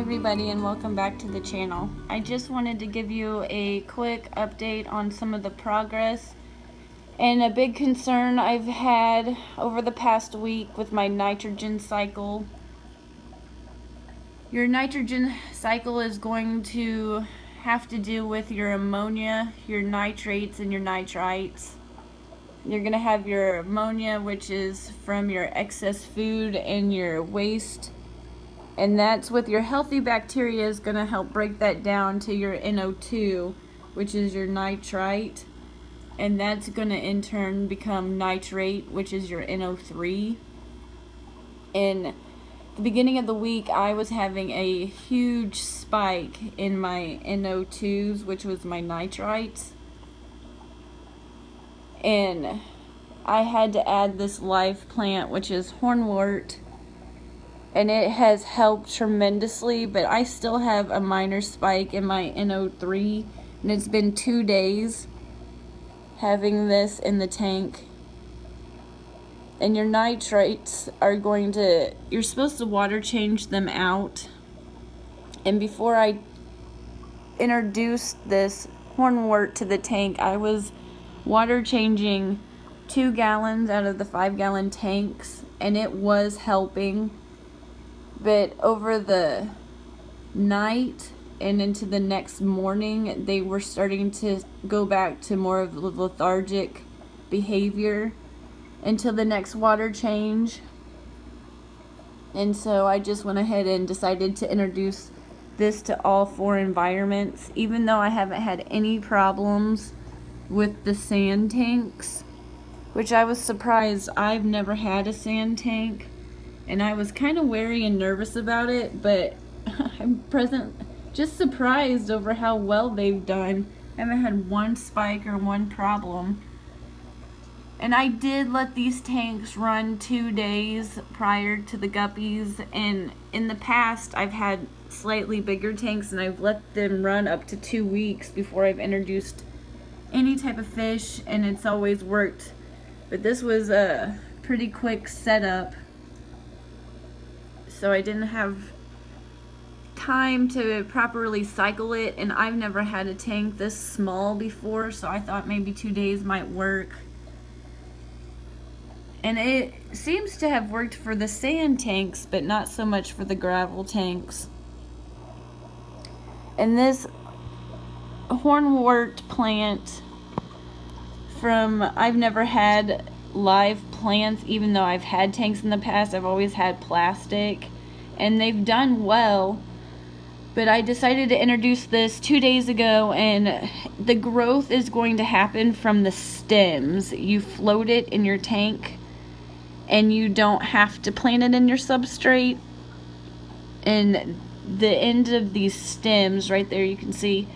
everybody, and welcome back to the channel. I just wanted to give you a quick update on some of the progress and a big concern I've had over the past week with my nitrogen cycle. Your nitrogen cycle is going to have to do with your ammonia, your nitrates, and your nitrites. You're going to have your ammonia, which is from your excess food and your waste. And that's with your healthy bacteria is going to help break that down to your NO2, which is your nitrite. And that's going to in turn become nitrate, which is your NO3. In the beginning of the week, I was having a huge spike in my NO2s, which was my nitrites. And I had to add this live plant, which is hornwort. And it has helped tremendously, but I still have a minor spike in my NO3, and it's been 2 days having this in the tank. And your nitrates are you're supposed to water change them out. And before I introduced this hornwort to the tank, I was water changing 2 gallons out of the 5-gallon tanks, and it was helping. But over the night and into the next morning, they were starting to go back to more of the lethargic behavior until the next water change. And so I just went ahead and decided to introduce this to all 4 environments, even though I haven't had any problems with the sand tanks, which I was surprised. I've never had a sand tank. And I was kind of wary and nervous about it, but I'm just surprised over how well they've done. I haven't had one spike or one problem. And I did let these tanks run 2 days prior to the guppies, and in the past I've had slightly bigger tanks and I've let them run up to 2 weeks before I've introduced any type of fish, and it's always worked. But this was a pretty quick setup, so I didn't have time to properly cycle it, and I've never had a tank this small before, so I thought maybe 2 days might work. And it seems to have worked for the sand tanks, but not so much for the gravel tanks. And this hornwort plant I've never had live plants, even though I've had tanks in the past. I've always had plastic, and they've done well. But I decided to introduce this 2 days ago, and the growth is going to happen from the stems. You float it in your tank, and you don't have to plant it in your substrate. And the end of these stems right there, you can see,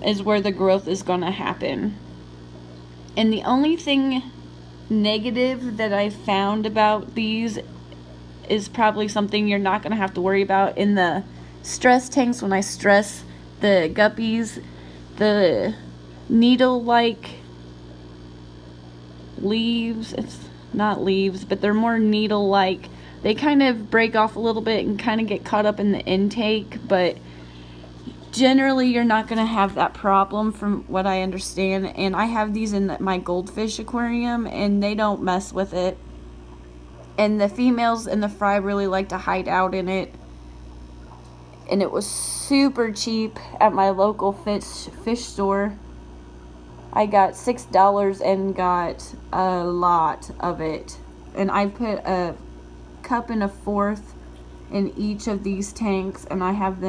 is where the growth is going to happen. And the only thing negative that I found about these is probably something you're not going to have to worry about in the stress tanks. When I stress the guppies, the needle-like leaves, it's not leaves, but they're more needle-like. They kind of break off a little bit and kind of get caught up in the intake, but generally you're not going to have that problem from what I understand. And I have these in my goldfish aquarium, and they don't mess with it. And the females in the fry really like to hide out in it. And it was super cheap at my local fish store. I got $6 and got a lot of it. And I put a 1 1/4 cup in each of these tanks, and I have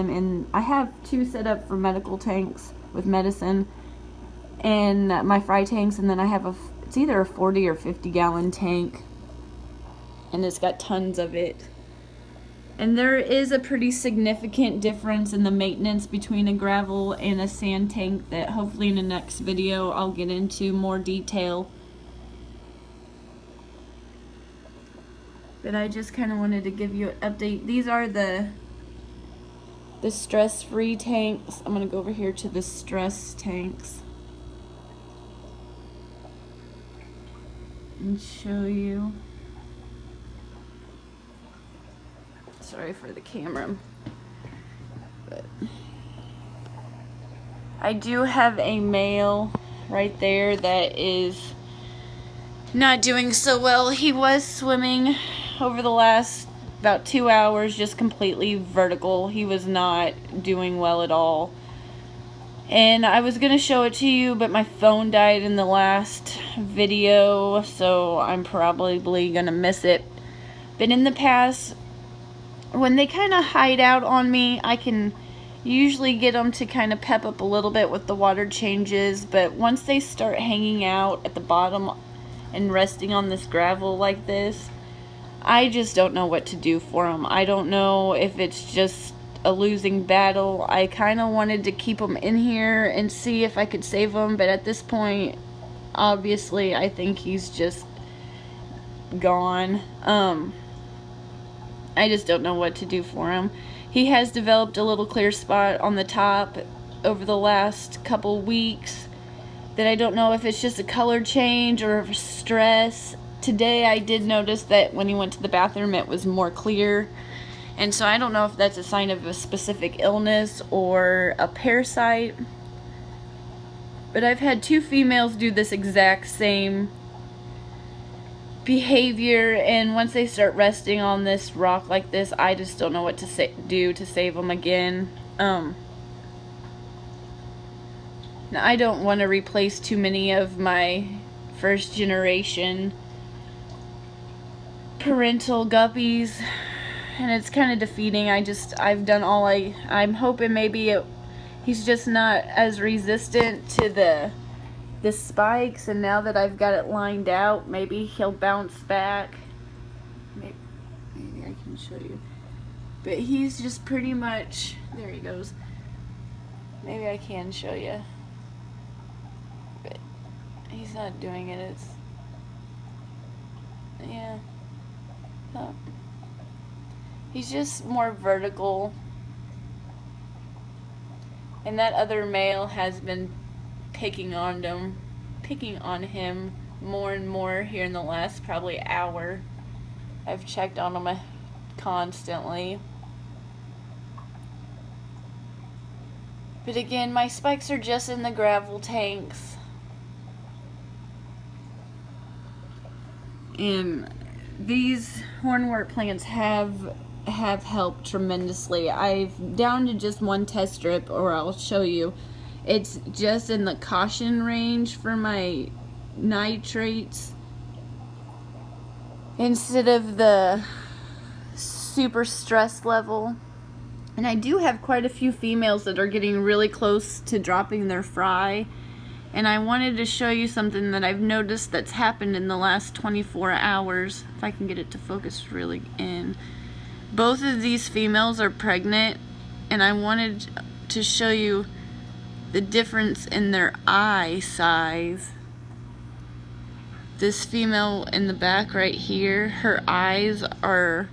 2 set up for medical tanks with medicine and my fry tanks, and then I have it's either a 40 or 50 gallon tank, and it's got tons of it. And there is a pretty significant difference in the maintenance between a gravel and a sand tank that hopefully in the next video I'll get into more detail. But I just kind of wanted to give you an update. These are the stress-free tanks. I'm going to go over here to the stress tanks and show you. Sorry for the camera. I do have a male right there that is not doing so well. He was swimming over the last about 2 hours, just completely vertical. He was not doing well at all. And I was going to show it to you, but my phone died in the last video, so I'm probably going to miss it. But in the past, when they kind of hide out on me, I can usually get them to kind of pep up a little bit with the water changes. But once they start hanging out at the bottom and resting on this gravel like this, I just don't know what to do for them. I don't know if it's just a losing battle. I kind of wanted to keep them in here and see if I could save them, but at this point, obviously, I think he's just gone. I just don't know what to do for him. He has developed a little clear spot on the top over the last couple weeks that I don't know if it's just a color change or if stress. Today I did notice that when he went to the bathroom it was more clear, and so I don't know if that's a sign of a specific illness or a parasite. But I've had 2 females do this exact same behavior, and once they start resting on this rock like this, I just don't know what to do to save them again. Now I don't want to replace too many of my first generation parental guppies, and it's kind of defeating. I've done all I'm hoping maybe he's just not as resistant to the spikes, and now that I've got it lined out, maybe he'll bounce back. Maybe I can show you. But he's just pretty much, there he goes. Maybe I can show you. But he's not doing it. It's, yeah. Oh. He's just more vertical. And that other male has been picking on him more and more here in the last probably hour. I've checked on him constantly. But again, my spikes are just in the gravel tanks. And these hornwort plants have helped tremendously. I've down to just 1 test strip, or I'll show you. It's just in the caution range for my nitrates instead of the super stress level. And I do have quite a few females that are getting really close to dropping their fry. And I wanted to show you something that I've noticed that's happened in the last 24 hours. If I can get it to focus really in. Both of these females are pregnant, and I wanted to show you the difference in their eye size. This female in the back right here, her eyes are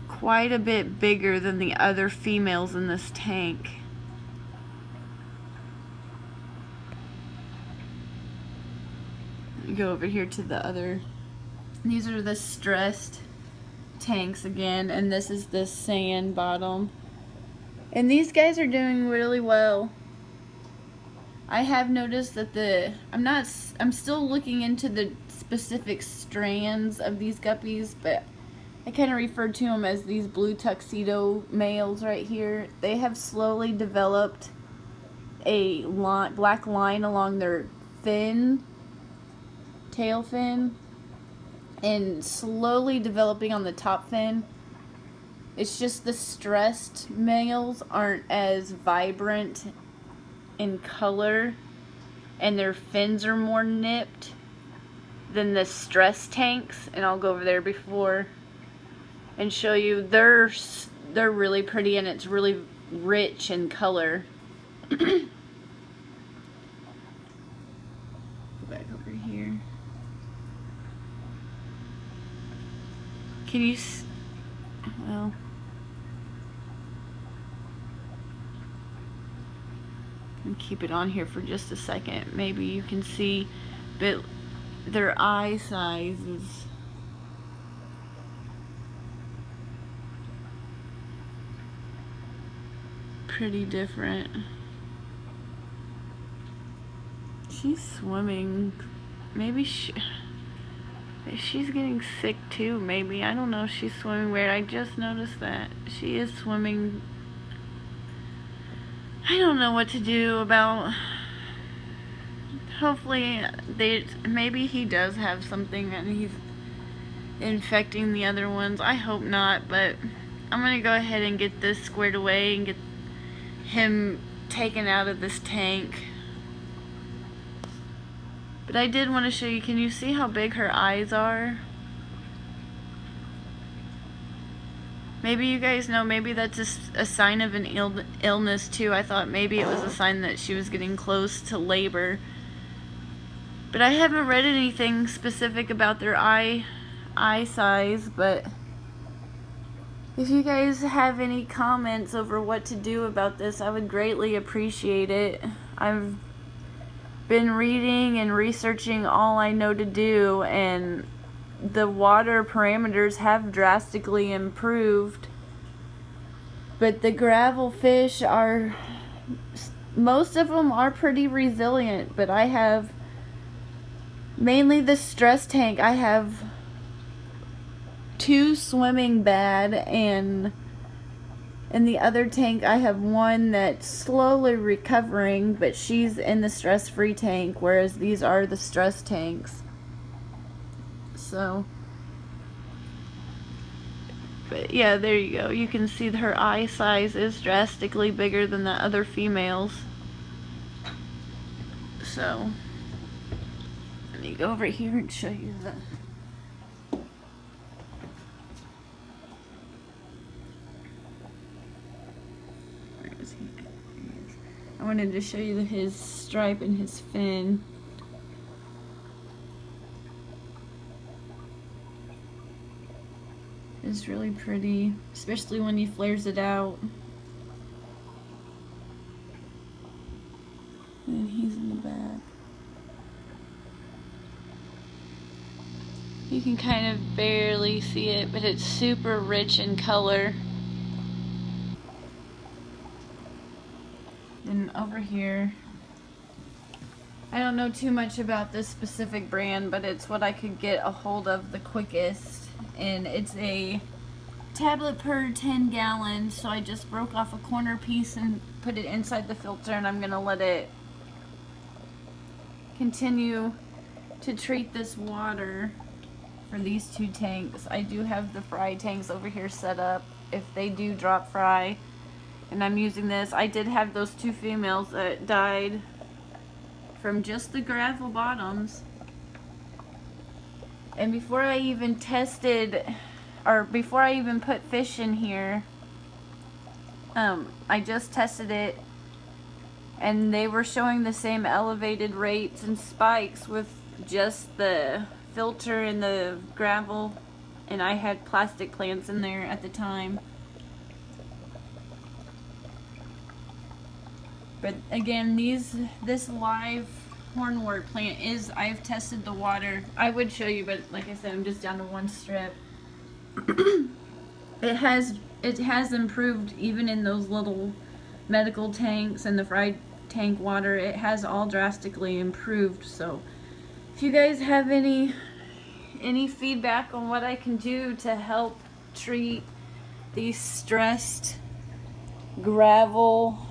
quite a bit bigger than the other females in this tank. Go over here to the other. These are the stressed tanks again, and this is the sand bottom. And these guys are doing really well. I have noticed that I'm still looking into the specific strands of these guppies, but I kind of refer to them as these blue tuxedo males right here. They have slowly developed a black line along their fin, tail fin, and slowly developing on the top fin. It's just the stressed males aren't as vibrant in color, and their fins are more nipped than the stress tanks. And I'll go over there before and show you. They're really pretty, and it's really rich in color. Go back over here. Can you well, and keep it on here for just a second. Maybe you can see, but their eye size is pretty different. She's swimming. Maybe she's getting sick too, maybe. I don't know if she's swimming weird. I just noticed that. She is swimming. I don't know what to do about... Hopefully, maybe he does have something and he's infecting the other ones. I hope not, but I'm gonna go ahead and get this squared away and get him taken out of this tank. But I did want to show you, can you see how big her eyes are? Maybe you guys know, maybe that's a sign of an illness too. I thought maybe it was a sign that she was getting close to labor. But I haven't read anything specific about their eye size, but if you guys have any comments over what to do about this, I would greatly appreciate it. I've been reading and researching all I know to do, and the water parameters have drastically improved. But the gravel fish are, most of them are pretty resilient, but I have mainly the stress tank. I have 2 swimming bad, and in the other tank I have 1 that's slowly recovering, but she's in the stress-free tank, whereas these are the stress tanks. So, but yeah, there you go. You can see her eye size is drastically bigger than the other females. So let me go over here and show you the... Where is he? There he is. I wanted to show you his stripe and his fin. It's really pretty, especially when he flares it out. And he's in the back. You can kind of barely see it, but it's super rich in color. And over here, I don't know too much about this specific brand, but it's what I could get a hold of the quickest. And it's a tablet per 10 gallons, so I just broke off a corner piece and put it inside the filter, and I'm gonna let it continue to treat this water for these 2 tanks. I do have the fry tanks over here set up if they do drop fry, and I'm using this. I did have those 2 females that died from just the gravel bottoms. And before I even tested, or before I even put fish in here, I just tested it, and they were showing the same elevated rates and spikes with just the filter and the gravel, and I had plastic plants in there at the time. But again, this live hornwort plant is, I've tested the water. I would show you, but like I said, I'm just down to 1 strip. It has improved even in those little medical tanks and the fried tank water. It has all drastically improved. So if you guys have any feedback on what I can do to help treat these stressed gravel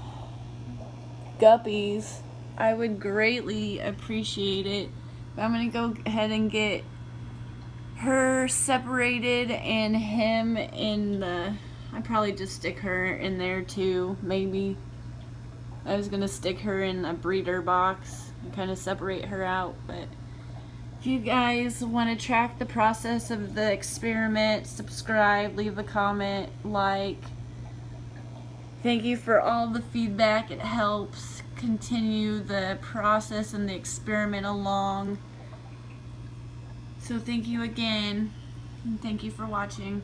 guppies, I would greatly appreciate it. But I'm gonna go ahead and get her separated and him in the, I'd probably just stick her in there too, maybe. I was gonna stick her in a breeder box and kind of separate her out. But if you guys want to track the process of the experiment, subscribe, leave a comment, like. Thank you for all the feedback. It helps continue the process and the experiment along. So thank you again, and thank you for watching.